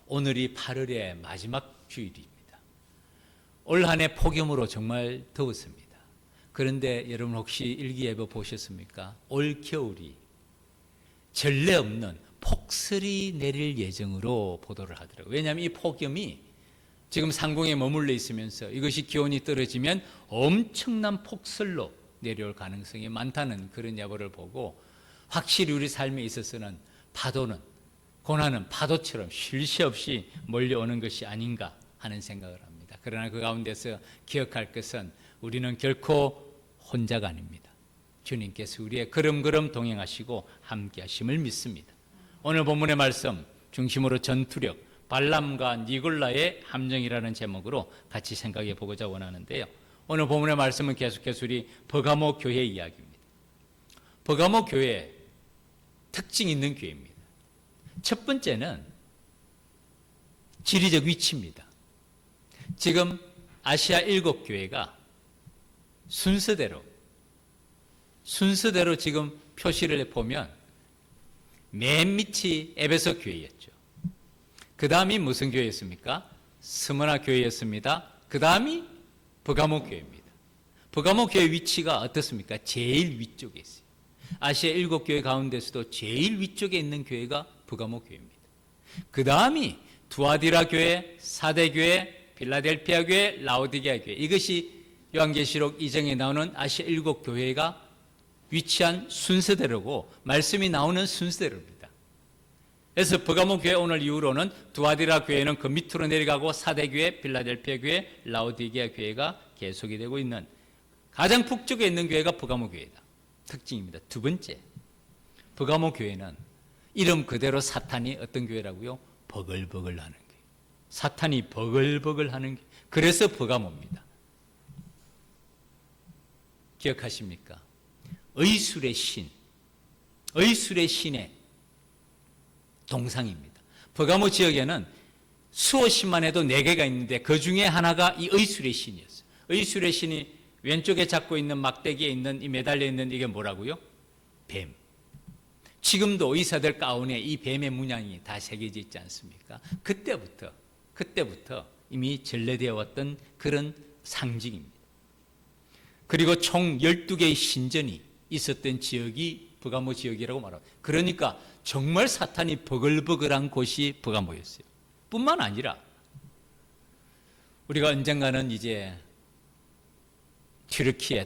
오늘이 8월의 마지막 주일입니다. 올 한 해 폭염으로 정말 더웠습니다. 그런데 여러분 혹시 일기예보 보셨습니까? 올 겨울이 전례 없는 폭설이 내릴 예정으로 보도를 하더라고요. 왜냐하면 이 폭염이 지금 상공에 머물러 있으면서 이것이 기온이 떨어지면 엄청난 폭설로 내려올 가능성이 많다는 그런 예보를 보고 확실히 우리 삶에 있어서는 파도는, 고난은 파도처럼 쉴 새 없이 몰려오는 것이 아닌가 하는 생각을 합니다. 그러나 그 가운데서 기억할 것은 우리는 결코 혼자가 아닙니다. 주님께서 우리의 걸음걸음 동행하시고 함께 하심을 믿습니다. 오늘 본문의 말씀 중심으로 전투력, 발람과 니골라의 함정이라는 제목으로 같이 생각해 보고자 원하는데요. 오늘 본문의 말씀은 계속해서 우리 버가모 교회 이야기입니다. 버가모 교회 특징 있는 교회입니다. 첫 번째는 지리적 위치입니다. 지금 아시아 7교회가 순서대로 지금 표시를 보면 맨 밑이 에베소 교회였죠. 그 다음이 무슨 교회였습니까? 스무나 교회였습니다. 그 다음이 버가모 교회입니다. 버가모 교회 위치가 어떻습니까? 제일 위쪽에 있어요. 아시아 7교회 가운데서도 제일 위쪽에 있는 교회가 버가모 교회입니다. 그 다음이 두아디라 교회, 사대 교회, 필라델피아 교회, 라오디게아 교회, 이것이 요한계시록 2장에 나오는 아시아 7교회가 위치한 순서대로고 말씀이 나오는 순서대로입니다. 그래서 버가모 교회 오늘 이후로는 두아디라 교회는 그 밑으로 내려가고 사대 교회, 필라델피아 교회, 라오디게아 교회가 계속이 되고 있는 가장 북쪽에 있는 교회가 버가모 교회다. 특징입니다. 두 번째, 버가모 교회는 이름 그대로 사탄이 어떤 교회라고요? 버글버글 하는 교회. 사탄이 버글버글 하는 교회. 그래서 버가모입니다. 기억하십니까? 의술의 신, 의술의 신의 동상입니다. 버가모 지역에는 수호신만 해도 4개가 있는데 그 중에 하나가 이 의술의 신이었어요. 의술의 신이 왼쪽에 잡고 있는 막대기에 있는 이 매달려 있는 이게 뭐라고요? 뱀. 지금도 의사들 가운에 이 뱀의 문양이 다 새겨져 있지 않습니까? 그때부터 이미 전래되어 왔던 그런 상징입니다. 그리고 총 12개의 신전이 있었던 지역이 버가모 지역이라고 말합니다. 그러니까 정말 사탄이 버글버글한 곳이 버가모였어요. 뿐만 아니라 우리가 언젠가는 이제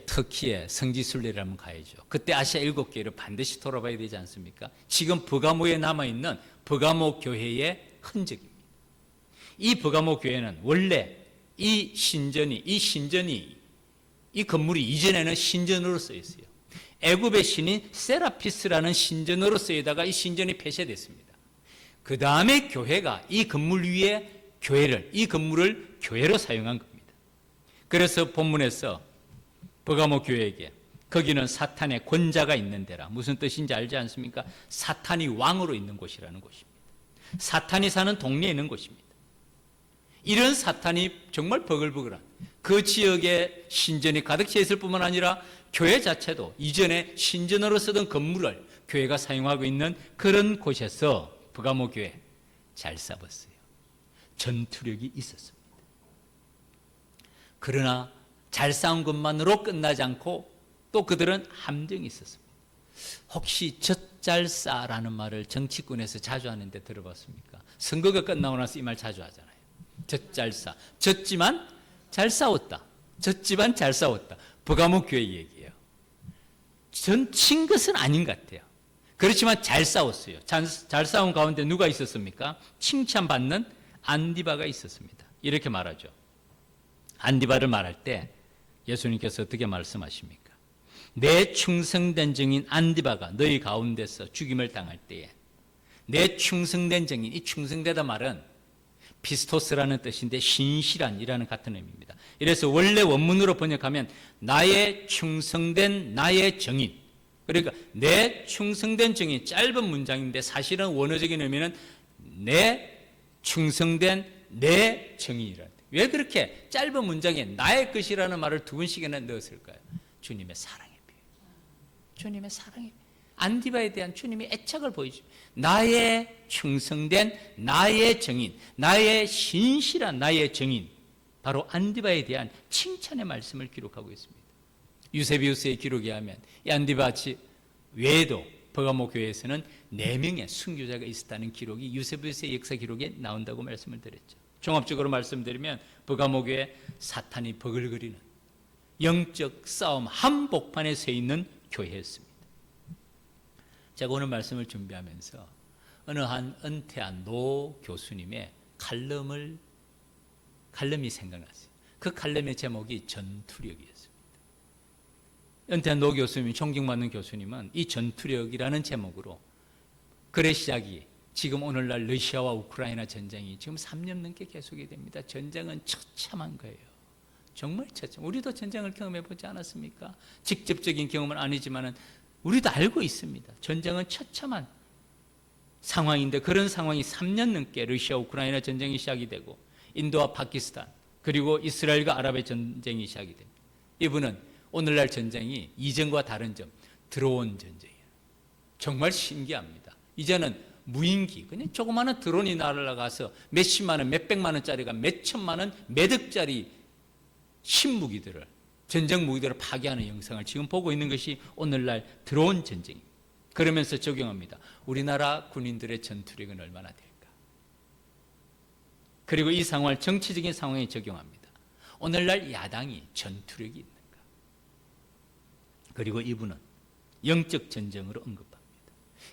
터키에 성지순례를 한번 가야죠. 그때 아시아 7교회를 반드시 돌아봐야 되지 않습니까? 지금 버가모에 남아있는 버가모 교회의 흔적입니다. 이 버가모 교회는 원래 이 건물이 이전에는 신전으로 쓰였어요. 애굽의 신인 세라피스라는 신전으로 쓰이다가 이 신전이 폐쇄됐습니다. 그 다음에 교회가 이 건물 위에 이 건물을 교회로 사용한 겁니다. 그래서 본문에서 버가모 교회에게 거기는 사탄의 권자가 있는 데라, 무슨 뜻인지 알지 않습니까? 사탄이 왕으로 있는 곳이라는 곳입니다. 사탄이 사는 동네에 있는 곳입니다. 이런 사탄이 정말 버글버글한 그 지역에 신전이 가득 차 있을 뿐만 아니라 교회 자체도 이전에 신전으로 쓰던 건물을 교회가 사용하고 있는 그런 곳에서 버가모 교회 잘 싸웠어요. 전투력이 있었습니다. 그러나 잘 싸운 것만으로 끝나지 않고 또 그들은 함정이 있었습니다. 혹시 젖잘싸라는 말을 정치권에서 자주 하는데 들어봤습니까? 선거가 끝나고 나서 이 말 자주 하잖아요. 젖잘싸. 졌지만 잘 싸웠다. 졌지만 잘 싸웠다. 버가모 교회 얘기예요. 진 것은 아닌 것 같아요. 그렇지만 잘 싸웠어요. 잘 싸운 가운데 누가 있었습니까? 칭찬받는 안디바가 있었습니다. 이렇게 말하죠. 안디바를 말할 때 예수님께서 어떻게 말씀하십니까? 내 충성된 증인 안디바가 너희 가운데서 죽임을 당할 때에 내 충성된 증인, 이 충성되다 말은 피스토스라는 뜻인데 신실한이라는 같은 의미입니다. 이래서 원래 원문으로 번역하면 나의 충성된 나의 증인, 그러니까 내 충성된 증인, 짧은 문장인데 사실은 원어적인 의미는 내 충성된 내 증인이라는. 왜 그렇게 짧은 문장에 나의 것이라는 말을 2번씩이나 넣었을까요? 주님의 사랑에 비해. 주님의 사랑에. 안디바에 대한 주님의 애착을 보여줍니다. 나의 충성된 나의 정인, 나의 신실한 나의 정인, 바로 안디바에 대한 칭찬의 말씀을 기록하고 있습니다. 유세비우스의 기록에 하면 이 안디바 외에도 버가모 교회에서는 4명의 순교자가 있었다는 기록이 유세비우스의 역사 기록에 나온다고 말씀을 드렸죠. 종합적으로 말씀드리면 버가모 교회 사탄이 버글거리는 영적 싸움 한복판에 서 있는 교회였습니다. 제가 오늘 말씀을 준비하면서 어느 한 은퇴한 노 교수님의 칼럼이 생각났어요. 그 칼럼의 제목이 전투력이었습니다. 은퇴한 노 교수님, 존경받는 교수님은 이 전투력이라는 제목으로 글의 시작이 지금 오늘날 러시아와 우크라이나 전쟁이 지금 3년 넘게 계속이 됩니다. 전쟁은 처참한 거예요. 정말 처참. 우리도 전쟁을 경험해 보지 않았습니까? 직접적인 경험은 아니지만은 우리도 알고 있습니다. 전쟁은 처참한 상황인데 그런 상황이 3년 넘게 러시아 우크라이나 전쟁이 시작이 되고 인도와 파키스탄 그리고 이스라엘과 아랍의 전쟁이 시작이 됩니다. 이분은 오늘날 전쟁이 이전과 다른 점, 드론 전쟁이에요. 정말 신기합니다. 이제는 무인기, 그냥 조그마한 드론이 날아가서 몇십만 원, 몇백만 원짜리가 몇천만 원, 몇 억짜리 신무기들을, 전쟁 무기들을 파괴하는 영상을 지금 보고 있는 것이 오늘날 드론 전쟁입니다. 그러면서 적용합니다. 우리나라 군인들의 전투력은 얼마나 될까? 그리고 이 상황을 정치적인 상황에 적용합니다. 오늘날 야당이 전투력이 있는가? 그리고 이분은 영적 전쟁으로 언급합니다.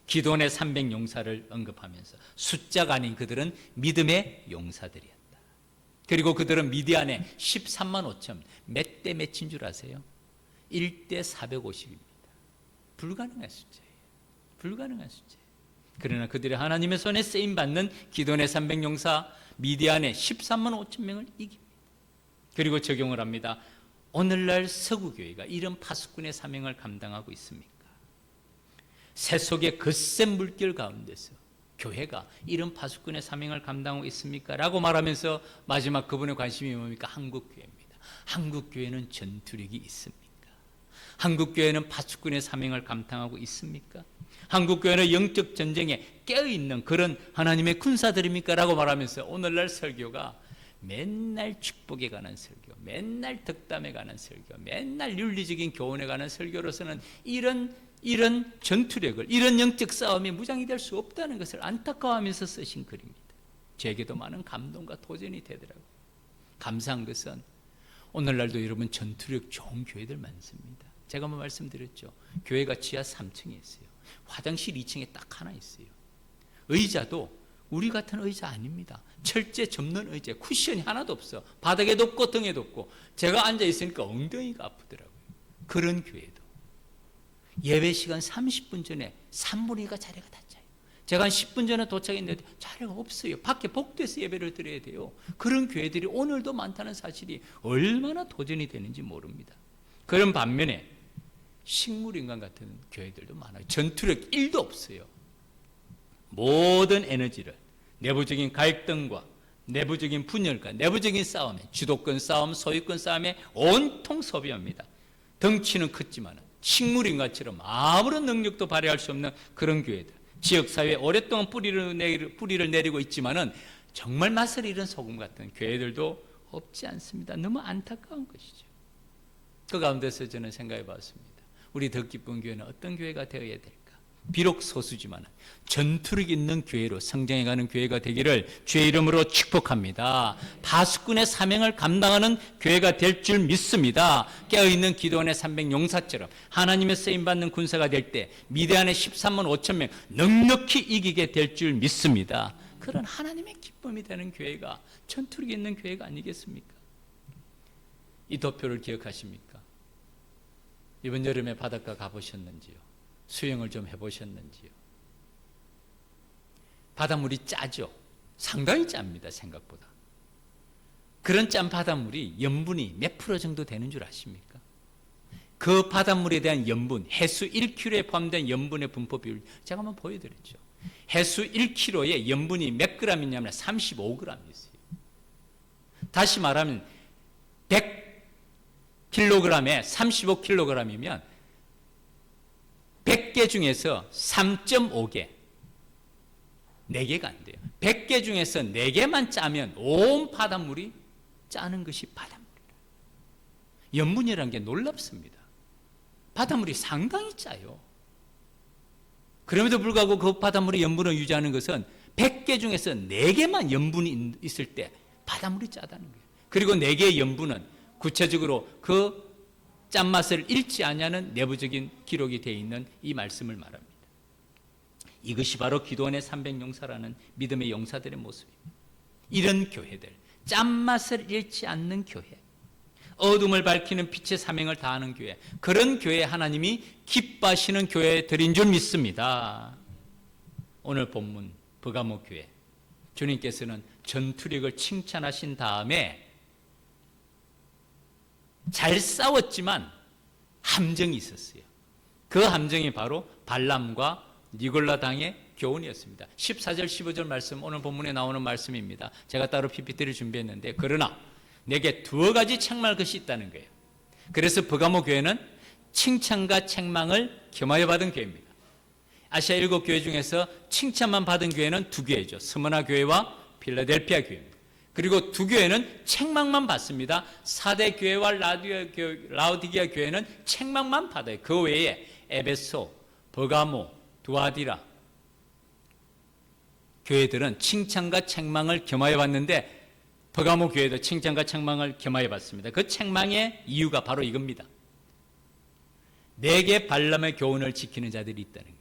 기도원의 300용사를 언급하면서 숫자가 아닌 그들은 믿음의 용사들이었다. 그리고 그들은 미디안에 13만 5천, 몇 대 몇인 줄 아세요? 1대 450입니다. 불가능한 숫자예요. 불가능한 숫자예요. 그러나 그들이 하나님의 손에 쓰임받는 기도원의 300용사 미디안에 13만 5천 명을 이깁니다. 그리고 적용을 합니다. 오늘날 서구교회가 이런 파수꾼의 사명을 감당하고 있습니까? 세속의 거센 물결 가운데서 교회가 이런 파수꾼의 사명을 감당하고 있습니까? 라고 말하면서 마지막 그분의 관심이 뭡니까? 한국교회입니다. 한국교회는 전투력이 있습니까? 한국교회는 파수꾼의 사명을 감당하고 있습니까? 한국교회는 영적 전쟁에 깨어있는 그런 하나님의 군사들입니까? 라고 말하면서 오늘날 설교가 맨날 축복에 관한 설교, 맨날 덕담에 관한 설교, 맨날 윤리적인 교훈에 관한 설교로서는 이런 전투력을, 이런 영적 싸움이 무장이 될 수 없다는 것을 안타까워하면서 쓰신 글입니다. 제게도 많은 감동과 도전이 되더라고요. 감사한 것은 오늘날도 여러분 전투력 좋은 교회들 많습니다. 제가 한번 말씀드렸죠. 교회가 지하 3층에 있어요. 화장실 2층에 딱 하나 있어요. 의자도 우리 같은 의자 아닙니다. 철제 접는 의자, 쿠션이 하나도 없어. 바닥에도 없고 등에도 없고. 제가 앉아 있으니까 엉덩이가 아프더라고요. 그런 교회도 예배 시간 30분 전에 3분의 2가 자리가 다 차요. 제가 한 10분 전에 도착했는데 자리가 없어요. 밖에 복도에서 예배를 드려야 돼요. 그런 교회들이 오늘도 많다는 사실이 얼마나 도전이 되는지 모릅니다. 그런 반면에 식물인간 같은 교회들도 많아요. 전투력 1도 없어요. 모든 에너지를 내부적인 갈등과 내부적인 분열과 내부적인 싸움에, 주도권 싸움, 소유권 싸움에 온통 소비합니다. 덩치는 컸지만 식물인간처럼 아무런 능력도 발휘할 수 없는 그런 교회들, 지역사회에 오랫동안 뿌리를 내리고 있지만은 정말 맛을 잃은 소금 같은 교회들도 없지 않습니다. 너무 안타까운 것이죠. 그 가운데서 저는 생각해 봤습니다. 우리 더 기쁜 교회는 어떤 교회가 되어야 될까? 비록 소수지만 전투력 있는 교회로 성장해가는 교회가 되기를 주의 이름으로 축복합니다. 파수꾼의 사명을 감당하는 교회가 될 줄 믿습니다. 깨어있는 기도원의 300용사처럼 하나님의 쓰임받는 군사가 될 때 미디안의 13만 5천 명 넉넉히 이기게 될 줄 믿습니다. 그런 하나님의 기쁨이 되는 교회가 전투력 있는 교회가 아니겠습니까? 이 도표를 기억하십니까? 이번 여름에 바닷가 가보셨는지요? 수영을 좀 해보셨는지요? 바닷물이 짜죠? 상당히 짭니다, 생각보다. 그런 짠 바닷물이 염분이 몇 프로 정도 되는 줄 아십니까? 그 바닷물에 대한 염분, 해수 1kg에 포함된 염분의 분포 비율 제가 한번 보여드렸죠. 해수 1kg에 염분이 몇 g이냐면 35g 있어요. 다시 말하면 100kg에 35kg이면 100개 중에서 3.5개, 4개가 안 돼요. 100개 중에서 4개만 짜면 온 바닷물이 짜는 것이 바닷물이에요. 염분이라는 게 놀랍습니다. 바닷물이 상당히 짜요. 그럼에도 불구하고 그 바닷물의 염분을 유지하는 것은 100개 중에서 4개만 염분이 있을 때 바닷물이 짜다는 거예요. 그리고 4개의 염분은 구체적으로 그 짠맛을 잃지 않냐는 내부적인 기록이 되어 있는 이 말씀을 말합니다. 이것이 바로 기도원의 300용사라는 믿음의 용사들의 모습입니다. 이런 교회들, 짠맛을 잃지 않는 교회, 어둠을 밝히는 빛의 사명을 다하는 교회, 그런 교회에 하나님이 기뻐하시는 교회들인 줄 믿습니다. 오늘 본문 버가모 교회, 주님께서는 전투력을 칭찬하신 다음에 잘 싸웠지만 함정이 있었어요. 그 함정이 바로 발람과 니골라 당의 교훈이었습니다. 14절 15절 말씀, 오늘 본문에 나오는 말씀입니다. 제가 따로 PPT를 준비했는데, 그러나 내게 2가지 책망할 것이 있다는 거예요. 그래서 버가모 교회는 칭찬과 책망을 겸하여 받은 교회입니다. 아시아 7교회 중에서 칭찬만 받은 교회는 2교회죠. 스무나 교회와 필라델피아 교회입니다. 그리고 2교회는 책망만 받습니다. 사대 교회와 라우디게아 교회는 책망만 받아요. 그 외에 에베소, 버가모, 두아디라 교회들은 칭찬과 책망을 겸하여 받는데, 버가모 교회도 칭찬과 책망을 겸하여 받습니다. 그 책망의 이유가 바로 이겁니다. 내게 발람의 교훈을 지키는 자들이 있다는 거예요.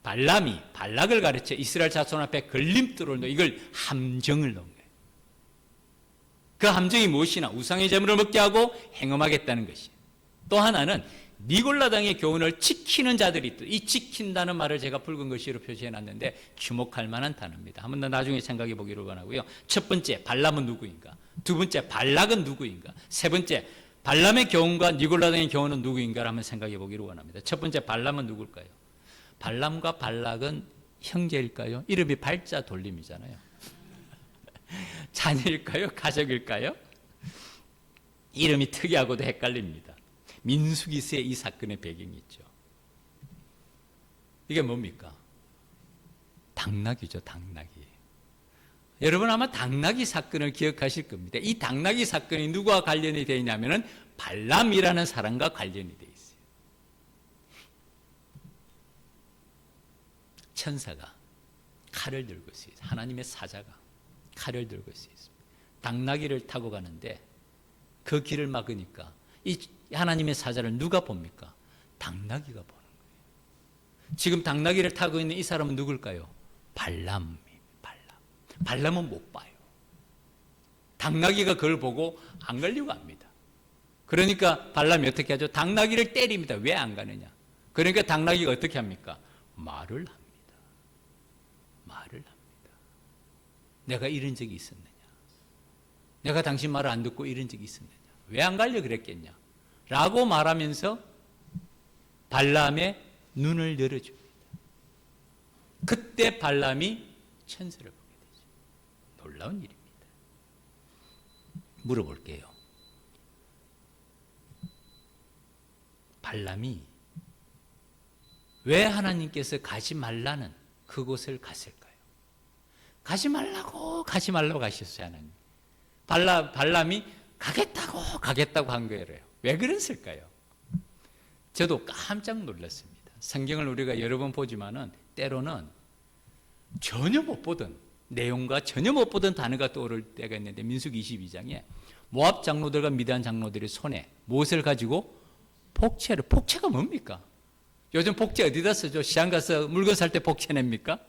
발람이 발락을 가르쳐 이스라엘 자손 앞에 걸림돌을 놓은, 이걸 함정을 놓은 거예요. 그 함정이 무엇이나 우상의 제물을 먹게 하고 행음하겠다는 것이에요. 또 하나는 니골라 당의 교훈을 지키는 자들이 있다. 이 지킨다는 말을 제가 붉은 글씨로 표시해놨는데 주목할 만한 단어입니다. 한번 더 나중에 생각해 보기를 원하고요. 첫 번째, 발람은 누구인가? 두 번째, 발락은 누구인가? 세 번째, 발람의 교훈과 니골라 당의 교훈은 누구인가를 한번 생각해 보기를 원합니다. 첫 번째, 발람은 누굴까요? 발람과 발락은 형제일까요? 이름이 발자 돌림이잖아요. 자녀일까요? 가족일까요? 이름이 특이하고도 헷갈립니다. 민수기서에 이 사건의 배경이 있죠. 이게 뭡니까? 당나귀죠, 당나귀. 여러분 아마 당나귀 사건을 기억하실 겁니다. 이 당나귀 사건이 누구와 관련이 되어 있냐면은 발람이라는 사람과 관련이 되어 있어요. 천사가 칼을 들고 있어요. 하나님의 사자가 칼을 들고 있습니다. 당나귀를 타고 가는데 그 길을 막으니까 이 하나님의 사자를 누가 봅니까? 당나귀가 보는 거예요. 지금 당나귀를 타고 있는 이 사람은 누굴까요? 발람입니다. 발람은 못 봐요. 당나귀가 그걸 보고 안 가려고 합니다. 그러니까 발람이 어떻게 하죠? 당나귀를 때립니다. 왜 안 가느냐? 그러니까 당나귀가 어떻게 합니까? 말을 합니다. 말을 합니다. 내가 이런 적이 있었느냐? 내가 당신 말을 안 듣고 이런 적이 있었느냐? 왜 안 가려 그랬겠냐? 라고 말하면서 발람의 눈을 열어줍니다. 그때 발람이 천사를 보게 되죠. 놀라운 일입니다. 물어볼게요. 발람이 왜 하나님께서 가지 말라는 그곳을 갔을까요? 가지 말라고 하셨어요, 하나님. 발람이 가겠다고 한 거예요. 왜 그랬을까요? 저도 깜짝 놀랐습니다. 성경을 우리가 여러 번 보지만은 때로는 전혀 못 보던 내용과 전혀 못 보던 단어가 떠오를 때가 있는데, 민수기 22장에 모압 장로들과 미디안 장로들의 손에 무엇을 가지고? 폭채가 뭡니까? 요즘 폭채 어디다 쓰죠? 시장 가서 물건 살 때 폭채 냅니까?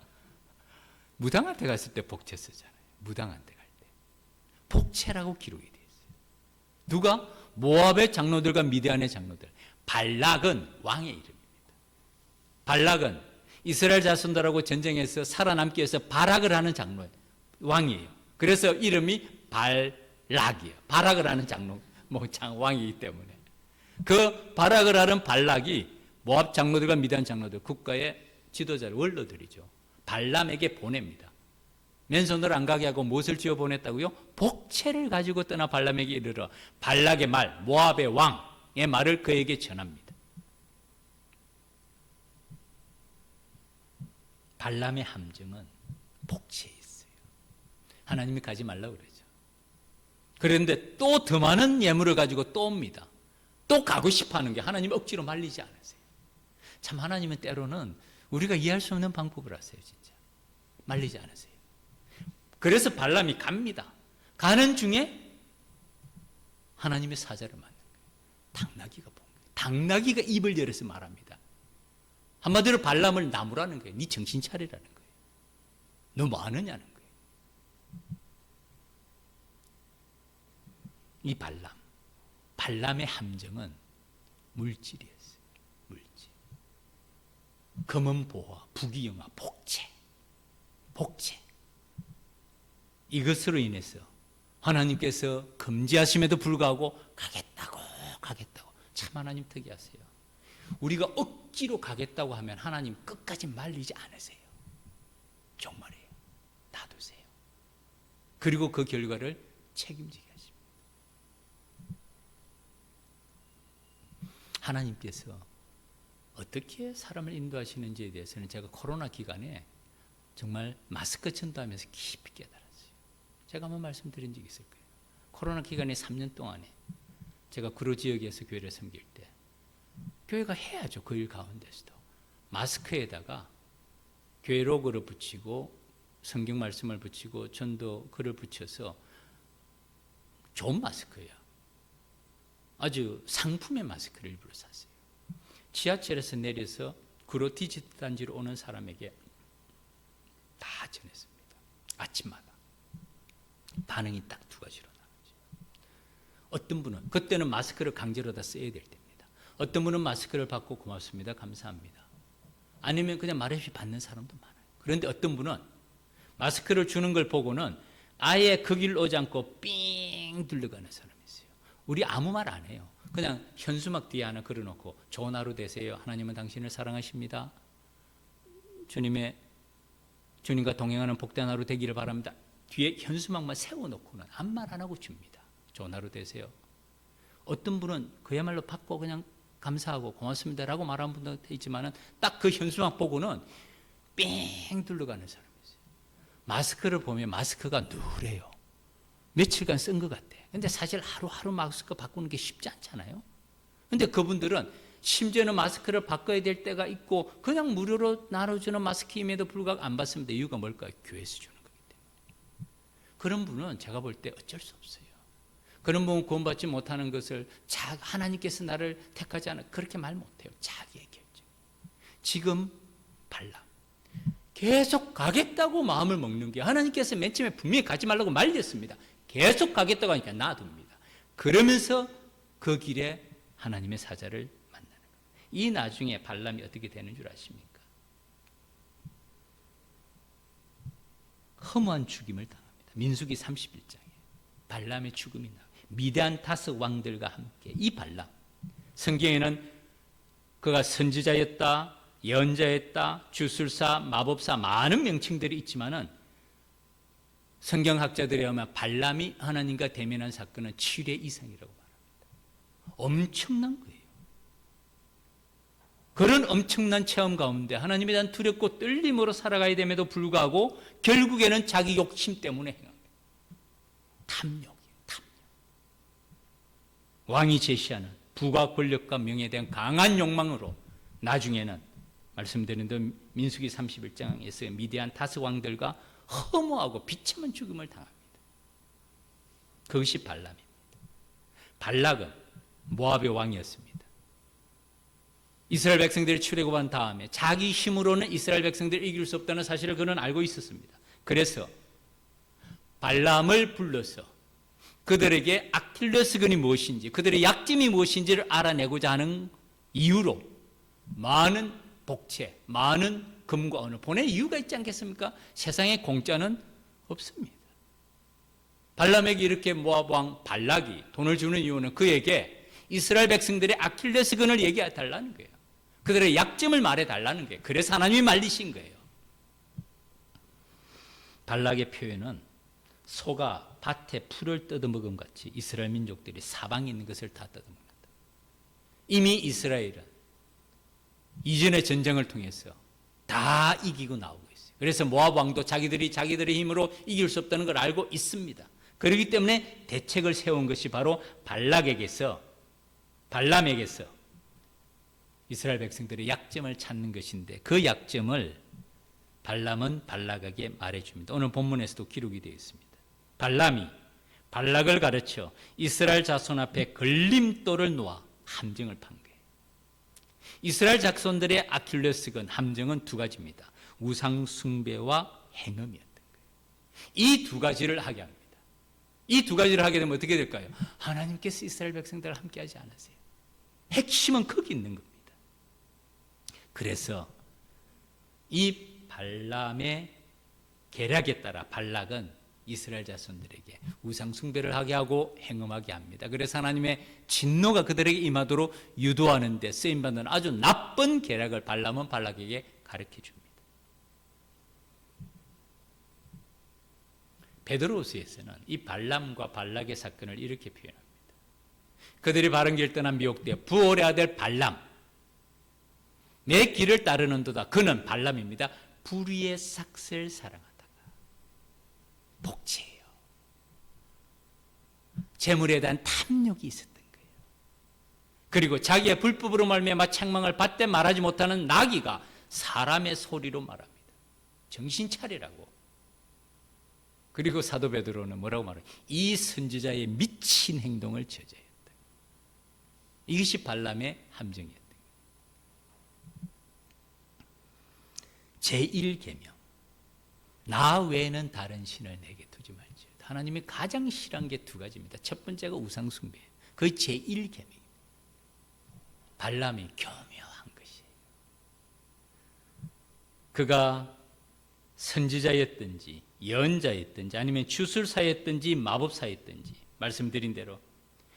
무당한테 갔을 때 폭채 쓰잖아요. 무당한테 갈 때. 폭채라고 기록이 되어 있어요. 누가? 모압의 장로들과 미디안의 장로들. 발락은 왕의 이름입니다. 발락은 이스라엘 자손들하고 전쟁에서 살아남기 위해서 발악을 하는 장로예요. 왕이에요. 그래서 이름이 발락이에요. 발악을 하는 장로, 왕이기 때문에. 그 발악을 하는 발락이 모압 장로들과 미디안 장로들, 국가의 지도자를, 원로들이죠. 발람에게 보냅니다. 맨손으로 안 가게 하고 무엇을 지어 보냈다고요? 복채를 가지고 떠나 발람에게 이르러 발락의 말, 모압의 왕의 말을 그에게 전합니다. 발람의 함정은 복지에 있어요. 하나님이 가지 말라고 그러죠. 그런데 또 더 많은 예물을 가지고 또 옵니다. 또 가고 싶어 하는 게 하나님 억지로 말리지 않으세요. 참 하나님은 때로는 우리가 이해할 수 없는 방법을 하세요. 진짜 말리지 않으세요. 그래서 발람이 갑니다. 가는 중에 하나님의 사자를 만난 거예요. 당나귀가 본 거예요. 당나귀가 입을 열어서 말합니다. 한마디로 발람을 나무라는 거예요. 네 정신 차리라는 거예요. 너 뭐 하느냐는 거예요. 이 발람의 함정은 물질이었어요. 물질. 금은 보화, 부귀영화, 복채. 이것으로 인해서 하나님께서 금지하심에도 불구하고 가겠다고. 참 하나님 특이하세요. 우리가 억지로 가겠다고 하면 하나님 끝까지 말리지 않으세요. 정말이에요. 놔두세요. 그리고 그 결과를 책임지게 하십니다. 하나님께서 어떻게 사람을 인도하시는지에 대해서는 제가 코로나 기간에 정말 마스크 전도하면서 깊이 깨달았어요. 제가 한번 말씀드린 적이 있을 거예요. 코로나 기간에 3년 동안에 제가 구로 지역에서 교회를 섬길 때 교회가 해야죠. 그 일 가운데서도 마스크에다가 교회 로고를 붙이고 성경 말씀을 붙이고 전도 글을 붙여서 좋은 마스크예요. 아주 상품의 마스크를 일부러 샀어요. 지하철에서 내려서 구로 디지털 단지로 오는 사람에게 다 전했습니다. 아침마다. 반응이 딱 두 가지로 나오죠. 어떤 분은 그때는 마스크를 강제로 다 써야 될 때입니다. 어떤 분은 마스크를 받고 고맙습니다. 감사합니다. 아니면 그냥 말없이 받는 사람도 많아요. 그런데 어떤 분은 마스크를 주는 걸 보고는 아예 그 길 오지 않고 삥 둘러가는 사람이 있어요. 우리 아무 말 안 해요. 그냥 현수막 뒤에 하나 걸어놓고 좋은 하루 되세요. 하나님은 당신을 사랑하십니다. 주님과 동행하는 복된 하루 되기를 바랍니다. 뒤에 현수막만 세워놓고는 아무 말 안 하고 줍니다. 좋은 하루 되세요. 어떤 분은 그야말로 받고 그냥 감사하고 고맙습니다라고 말하는 분도 있지만 딱 그 현수막 보고는 삥 둘러가는 사람이 있어요. 마스크를 보면 마스크가 누래요. 며칠간 쓴 것 같아. 근데 사실 하루하루 마스크 바꾸는 게 쉽지 않잖아요. 근데 그분들은 심지어는 마스크를 바꿔야 될 때가 있고 그냥 무료로 나눠주는 마스크임에도 불구하고 안 받습니다. 이유가 뭘까요? 교회에서 주는 거기 때문에. 그런 분은 제가 볼 때 어쩔 수 없어요. 그런 분은 구원받지 못하는 것을 하나님께서 나를 택하지 않아 그렇게 말 못해요. 자기의 결정. 지금 발람 계속 가겠다고 마음을 먹는 게 하나님께서 맨 처음에 분명히 가지 말라고 말렸습니다. 계속 가겠다고 하니까 놔둡니다. 그러면서 그 길에 하나님의 사자를 만나는 거예요. 이 나중에 발람이 어떻게 되는 줄 아십니까? 허무한 죽임을 당합니다. 민수기 31장에 발람의 죽음이 나와요. 미디안 다섯 왕들과 함께 이 발람, 성경에는 그가 선지자였다, 예언자였다, 주술사, 마법사 많은 명칭들이 있지만은 성경학자들에 의하면 발람이 하나님과 대면한 사건은 7회 이상이라고 말합니다. 엄청난 거예요. 그런 엄청난 체험 가운데 하나님에 대한 두렵고 떨림으로 살아가야 됨에도 불구하고 결국에는 자기 욕심 때문에 행합니다. 탐욕이에요. 탐욕. 왕이 제시하는 부가 권력과 명예에 대한 강한 욕망으로 나중에는 말씀드린 대로 민수기 31장에서 미디안 다섯 왕들과 허무하고 비참한 죽음을 당합니다. 그것이 발람입니다. 발락은 모압의 왕이었습니다. 이스라엘 백성들이 출애굽한 다음에 자기 힘으로는 이스라엘 백성들을 이길 수 없다는 사실을 그는 알고 있었습니다. 그래서 발람을 불러서 그들에게 아킬레스건이 무엇인지 그들의 약점이 무엇인지를 알아내고자 하는 이유로 많은 복채, 많은 금과 은을 보낼 이유가 있지 않겠습니까? 세상에 공짜는 없습니다. 발람에게 이렇게 모압 왕 발락이 돈을 주는 이유는 그에게 이스라엘 백성들의 아킬레스건을 얘기해 달라는 거예요. 그들의 약점을 말해 달라는 거예요. 그래서 하나님이 말리신 거예요. 발락의 표현은 소가 밭에 풀을 뜯어먹음 같이 이스라엘 민족들이 사방에 있는 것을 다 뜯어먹는다. 이미 이스라엘은 이전의 전쟁을 통해서 다 이기고 나오고 있어요. 그래서 모압 왕도 자기들의 힘으로 이길 수 없다는 걸 알고 있습니다. 그렇기 때문에 대책을 세운 것이 바로 발람에게서 이스라엘 백성들의 약점을 찾는 것인데, 그 약점을 발람은 발락에게 말해줍니다. 오늘 본문에서도 기록이 되어 있습니다. 발람이 발락을 가르쳐 이스라엘 자손 앞에 걸림돌을 놓아 함정을 판 거예요. 이스라엘 자손들의 아킬레스건, 함정은 두 가지입니다. 우상 숭배와 행음이었던 거예요. 이 두 가지를 하게 합니다. 이 두 가지를 하게 되면 어떻게 될까요? 하나님께서 이스라엘 백성들을 함께하지 않으세요. 핵심은 거기 있는 겁니다. 그래서 이 발람의 계략에 따라 발락은 이스라엘 자손들에게 우상 숭배를 하게 하고 행음하게 합니다. 그래서 하나님의 진노가 그들에게 임하도록 유도하는 데 쓰임받는 아주 나쁜 계략을 발람은 발락에게 가르쳐 줍니다. 베드로후서에서는 이 발람과 발락의 사건을 이렇게 표현합니다. 그들이 바른 길 떠난 미혹 때 부올의 아들 발람, 내 길을 따르는도다. 그는 발람입니다. 불의의 삭슬 사랑하다가 복제예요. 재물에 대한 탐욕이 있었던 거예요. 그리고 자기의 불법으로 말미암아 책망을 받되 말하지 못하는 나귀가 사람의 소리로 말합니다. 정신 차리라고. 그리고 사도 베드로는 뭐라고 말해요? 이 선지자의 미친 행동을 저지했다. 이것이 발람의 함정이었다. 제1계명, 나 외에는 다른 신을 내게 두지 말지. 하나님이 가장 싫어한 게 두 가지입니다. 첫 번째가 우상숭배예요. 그 제1계명입니다. 발람이 교묘한 것이에요. 그가 선지자였든지 예언자였든지 아니면 주술사였든지 마법사였든지 말씀드린 대로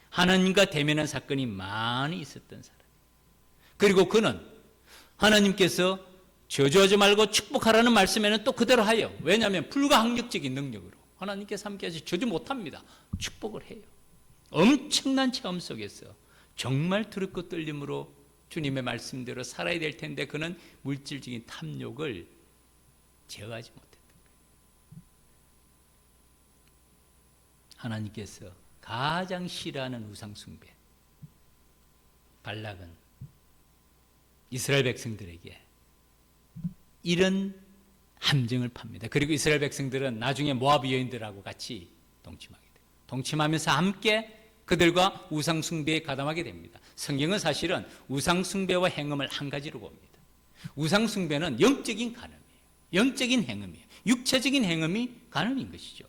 하나님과 대면한 사건이 많이 있었던 사람. 그리고 그는 하나님께서 저주하지 말고 축복하라는 말씀에는 또 그대로 하여. 왜냐하면 불가항력적인 능력으로 하나님께서 함께하시 저주 못합니다. 축복을 해요. 엄청난 체험 속에서 정말 두렵고 떨림으로 주님의 말씀대로 살아야 될 텐데 그는 물질적인 탐욕을 제어하지 못했던 거예요. 하나님께서 가장 싫어하는 우상숭배, 발락은 이스라엘 백성들에게 이런 함정을 팝니다. 그리고 이스라엘 백성들은 나중에 모압 여인들하고 같이 동침하게 돼요. 동침하면서 함께 그들과 우상숭배에 가담하게 됩니다. 성경은 사실은 우상숭배와 행음을 한 가지로 봅니다. 우상숭배는 영적인 간음이에요. 영적인 행음이에요. 육체적인 행음이 간음인 것이죠.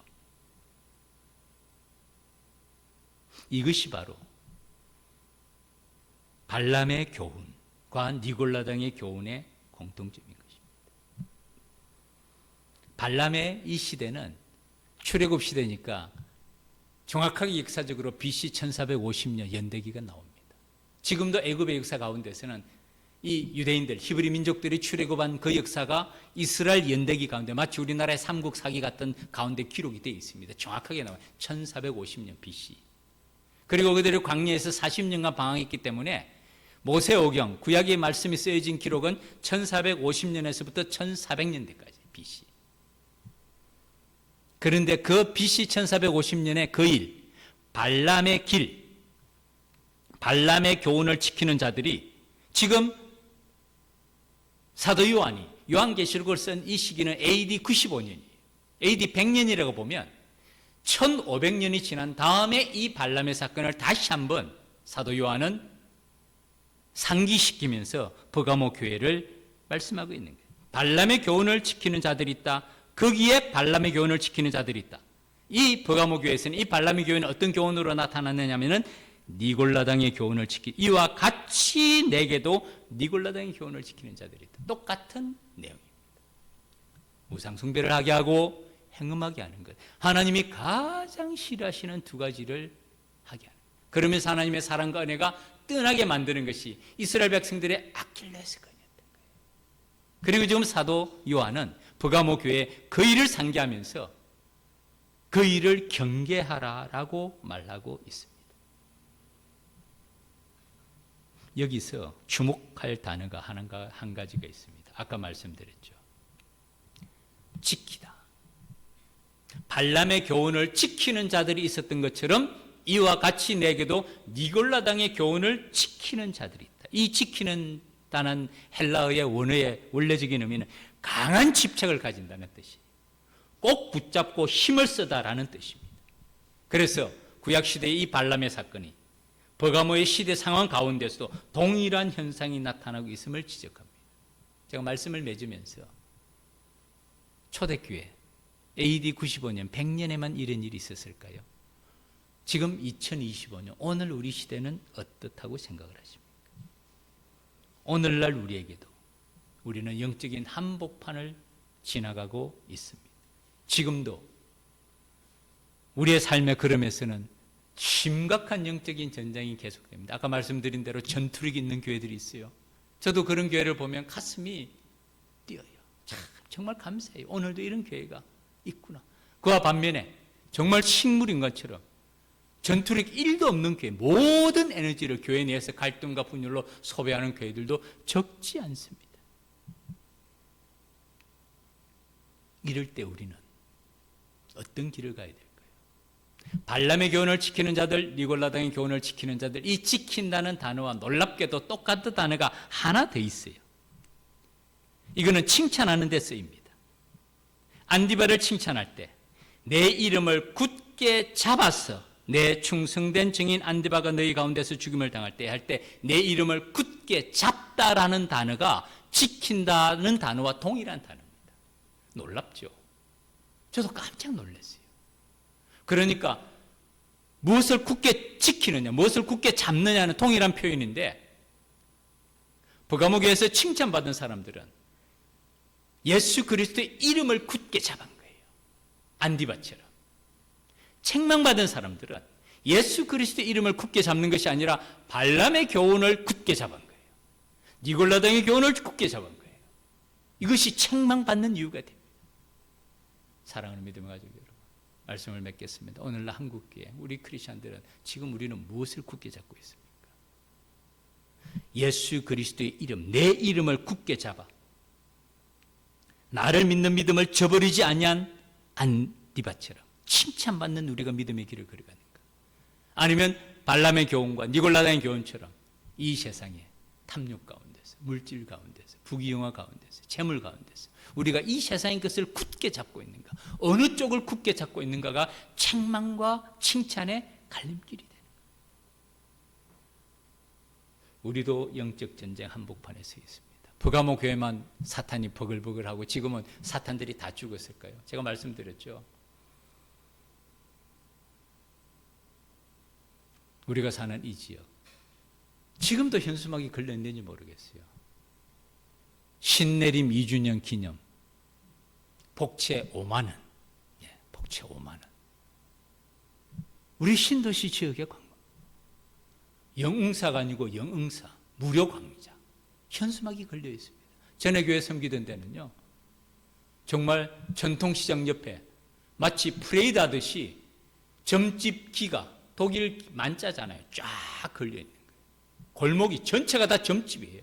이것이 바로 발람의 교훈과 니골라당의 교훈의 공통점인 것입니다. 발람의 이 시대는 출애굽 시대니까 정확하게 역사적으로 BC 1450년 연대기가 나옵니다. 지금도 애굽의 역사 가운데서는 이 유대인들, 히브리 민족들이 출애굽한 그 역사가 이스라엘 연대기 가운데 마치 우리나라의 삼국 사기 같은 가운데 기록이 되어 있습니다. 정확하게 나와요. 1450년 BC. 그리고 그들이 광야에서 40년간 방황했기 때문에 모세오경, 구약의 말씀이 쓰여진 기록은 1450년에서부터 1400년대까지 BC. 그런데 그 BC 1450년의 그 일, 발람의 길, 발람의 교훈을 지키는 자들이 지금 사도 요한이 요한계시록을 쓴 이 시기는 AD 95년이에요. AD 100년이라고 보면 1500년이 지난 다음에 이 발람의 사건을 다시 한번 사도 요한은 상기시키면서 버가모 교회를 말씀하고 있는 거예요. 발람의 교훈을 지키는 자들이 있다. 거기에 발람의 교훈을 지키는 자들이 있다. 이 버가모 교회에서는 이 발람의 교훈은 어떤 교훈으로 나타났느냐면은 니골라당의 교훈을 이와 같이 내게도 니골라당의 교훈을 지키는 자들이 있다. 똑같은 내용입니다. 우상 숭배를 하게 하고 행음하게 하는 것. 하나님이 가장 싫어하시는 두 가지를 하게 하는 것. 그러면서 하나님의 사랑과 은혜가 뜨나게 만드는 것이 이스라엘 백성들의 아킬레스건이었던 거예요. 그리고 지금 사도 요한은 버가모 교회에 그 일을 상기하면서 그 일을 경계하라라고 말하고 있습니다. 여기서 주목할 단어가 한 가지가 있습니다. 아까 말씀드렸죠. 지키다. 발람의 교훈을 지키는 자들이 있었던 것처럼 이와 같이 내게도 니골라당의 교훈을 지키는 자들이 있다. 이 지키는 다는 헬라어의 원어의 원래적인 의미는 강한 집착을 가진다는 뜻이에요. 꼭 붙잡고 힘을 쓰다라는 뜻입니다. 그래서 구약시대의 이 발람의 사건이 버가모의 시대 상황 가운데서도 동일한 현상이 나타나고 있음을 지적합니다. 제가 말씀을 맺으면서 초대교회 AD 95년 100년에만 이런 일이 있었을까요? 지금 2025년 오늘 우리 시대는 어떻다고 생각을 하십니까? 오늘날 우리에게도 우리는 영적인 한복판을 지나가고 있습니다. 지금도 우리의 삶의 걸음에서는 심각한 영적인 전쟁이 계속됩니다. 아까 말씀드린 대로 전투력이 있는 교회들이 있어요. 저도 그런 교회를 보면 가슴이 뛰어요. 정말 감사해요. 오늘도 이런 교회가 있구나. 그와 반면에 정말 식물인 것처럼 전투력 1도 없는 교회, 모든 에너지를 교회 내에서 갈등과 분열로 소비하는 교회들도 적지 않습니다. 이럴 때 우리는 어떤 길을 가야 될까요? 발람의 교훈을 지키는 자들, 니골라당의 교훈을 지키는 자들, 이 지킨다는 단어와 놀랍게도 똑같은 단어가 하나 더 있어요. 이거는 칭찬하는 데 쓰입니다. 안디바를 칭찬할 때 내 이름을 굳게 잡아서 내 충성된 증인 안디바가 너희 가운데서 죽임을 당할 때 할 때 내 이름을 굳게 잡다라는 단어가 지킨다는 단어와 동일한 단어입니다. 놀랍죠? 저도 깜짝 놀랐어요. 그러니까 무엇을 굳게 지키느냐, 무엇을 굳게 잡느냐는 동일한 표현인데 버가모교에서 칭찬받은 사람들은 예수 그리스도의 이름을 굳게 잡은 거예요. 안디바처럼. 책망받은 사람들은 예수 그리스도의 이름을 굳게 잡는 것이 아니라 발람의 교훈을 굳게 잡은 거예요. 니골라당의 교훈을 굳게 잡은 거예요. 이것이 책망받는 이유가 됩니다. 사랑하는 믿음의 가족 여러분, 말씀을 맺겠습니다. 오늘날 한국교회 우리 크리스천들은 지금 우리는 무엇을 굳게 잡고 있습니까? 예수 그리스도의 이름, 내 이름을 굳게 잡아 나를 믿는 믿음을 저버리지 아니한 안디바처럼 칭찬받는 우리가 믿음의 길을 걸어가는가? 아니면 발람의 교훈과 니골라당의 교훈처럼 이 세상에 탐욕 가운데서, 물질 가운데서, 부귀영화 가운데서, 재물 가운데서 우리가 이 세상의 것을 굳게 잡고 있는가? 어느 쪽을 굳게 잡고 있는가가 책망과 칭찬의 갈림길이 되는 거예요. 우리도 영적 전쟁 한복판에 서 있습니다. 버가모 교회만 사탄이 버글버글하고 지금은 사탄들이 다 죽었을까요? 제가 말씀드렸죠. 우리가 사는 이 지역 지금도 현수막이 걸려있는지 모르겠어요. 신내림 2주년 기념 복채 5만 원. 예, 복채 5만 원. 우리 신도시 지역의 광고. 영응사가 아니고 영응사, 무료 광자. 현수막이 걸려 있습니다. 전에 교회 섬기던 데는요, 정말 전통시장 옆에 마치 프레이드 하듯이 점집 기가 독일 만자잖아요. 쫙 걸려 있는 거예요. 골목이 전체가 다 점집이에요.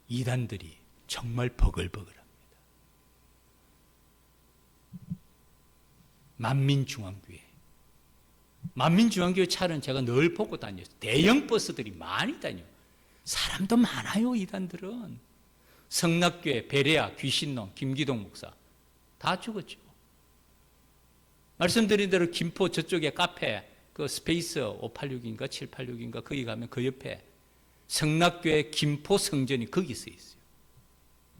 이단들이 정말 버글버글합니다. 만민중앙교회. 만민중앙교회 차는 제가 늘 보고 다녀요. 대형 버스들이 많이 다녀요. 사람도 많아요, 이단들은. 성락교회, 베레아, 귀신놈, 김기동 목사 다 죽었죠. 말씀드린 대로 김포 저쪽에 카페, 그 스페이스 586인가 786인가 거기 가면 그 옆에 성락교회 김포 성전이 거기 서 있어요.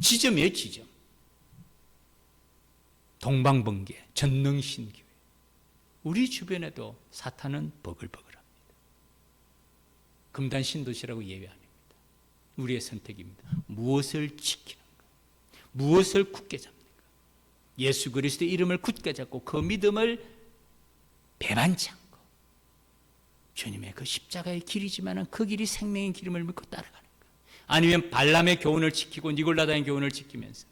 지점이에요, 지점. 동방번개, 전능신교회. 우리 주변에도 사탄은 버글버글합니다. 금단 신도시라고 예외 아닙니다. 우리의 선택입니다. 무엇을 지키는가? 무엇을 굳게 잡는가? 예수 그리스도의 이름을 굳게 잡고 그 믿음을 배반치 않고 주님의 그 십자가의 길이지만 그 길이 생명의 기름을 믿고 따라가는가? 아니면 발람의 교훈을 지키고 니골라다의 교훈을 지키면서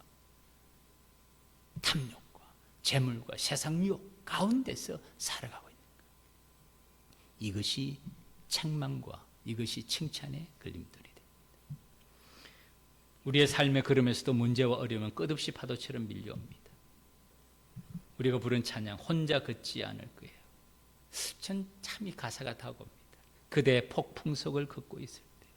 탐욕과 재물과 세상 유혹 가운데서 살아가고 있는가? 이것이 책망과 이것이 칭찬의 걸림돌이 됩니다. 우리의 삶의 걸음에서도 문제와 어려움은 끝없이 파도처럼 밀려옵니다. 우리가 부른 찬양 혼자 걷지 않을 거예요. 전 참 이 가사가 다가옵니다. 그대 폭풍 속을 걷고 있을 때,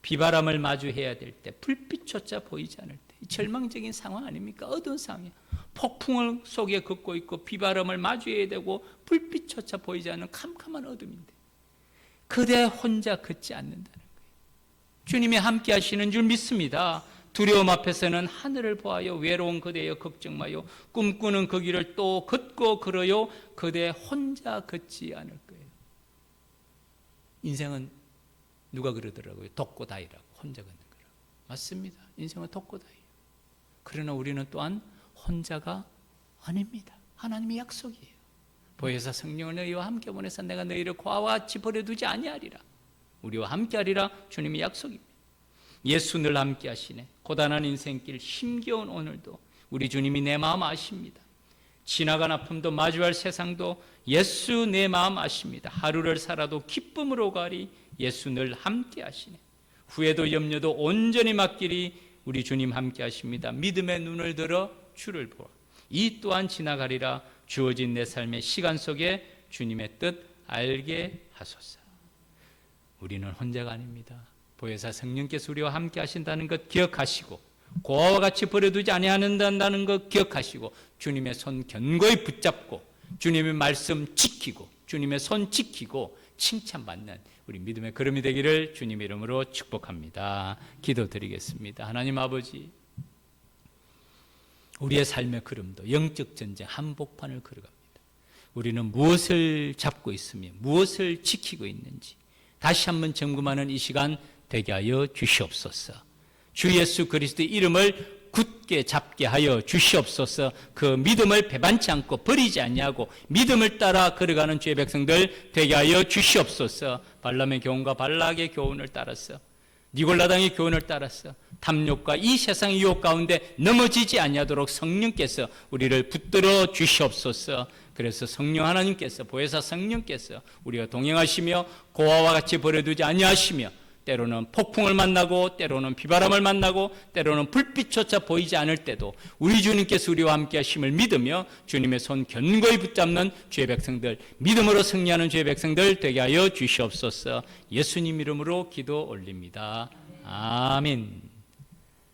비바람을 마주해야 될 때, 불빛조차 보이지 않을 때, 이 절망적인 상황 아닙니까? 어두운 상황이야. 폭풍 속에 걷고 있고 비바람을 마주해야 되고 불빛조차 보이지 않는 캄캄한 어둠인데 그대 혼자 걷지 않는다는 거예요. 주님이 함께 하시는 줄 믿습니다. 두려움 앞에서는 하늘을 보아요. 외로운 그대여 걱정 마요. 꿈꾸는 그 길을 또 걷고 걸어요. 그대 혼자 걷지 않을 거예요. 인생은 누가 그러더라고요. 독고다이라고. 혼자 걷는 거라고. 맞습니다. 인생은 독고다이에요. 그러나 우리는 또한 혼자가 아닙니다. 하나님의 약속이에요. 보혜사 성령을 너희와 함께 보내서 내가 너희를 고아와 같이 버려두지 아니하리라. 우리와 함께하리라. 주님의 약속입니다. 예수 늘 함께 하시네. 고단한 인생길 힘겨운 오늘도 우리 주님이 내 마음 아십니다. 지나간 아픔도 마주할 세상도 예수 내 마음 아십니다. 하루를 살아도 기쁨으로 가리. 예수 늘 함께 하시네. 후회도 염려도 온전히 맡기리. 우리 주님 함께 하십니다. 믿음의 눈을 들어 주를 보아 이 또한 지나가리라. 주어진 내 삶의 시간 속에 주님의 뜻 알게 하소서. 우리는 혼자가 아닙니다. 보혜사 성령께서 우리와 함께 하신다는 것 기억하시고 고아와 같이 버려두지 아니한다는 것 기억하시고 주님의 손 견고히 붙잡고 주님의 말씀 지키고 주님의 손 지키고 칭찬받는 우리 믿음의 걸음이 되기를 주님의 이름으로 축복합니다. 기도드리겠습니다. 하나님 아버지, 우리의 삶의 걸음도 영적 전쟁 한복판을 걸어갑니다. 우리는 무엇을 잡고 있으며 무엇을 지키고 있는지 다시 한번 점검하는 이 시간 되게 하여 주시옵소서. 주 예수 그리스도의 이름을 굳게 잡게 하여 주시옵소서. 그 믿음을 배반치 않고 버리지 아니하고 믿음을 따라 걸어가는 주의 백성들 되게 하여 주시옵소서. 발람의 교훈과 발락의 교훈을 따라서 니골라당의 교훈을 따라서 탐욕과 이 세상의 유혹 가운데 넘어지지 아니하도록 성령께서 우리를 붙들어 주시옵소서. 그래서 성령 하나님께서 보혜사 성령께서 우리가 동행하시며 고아와 같이 버려두지 아니하시며 때로는 폭풍을 만나고 때로는 비바람을 만나고 때로는 불빛조차 보이지 않을 때도 우리 주님께서 우리와 함께 하심을 믿으며 주님의 손 견고히 붙잡는 주의 백성들, 믿음으로 승리하는 주의 백성들 되게 하여 주시옵소서. 예수님 이름으로 기도 올립니다. 아멘.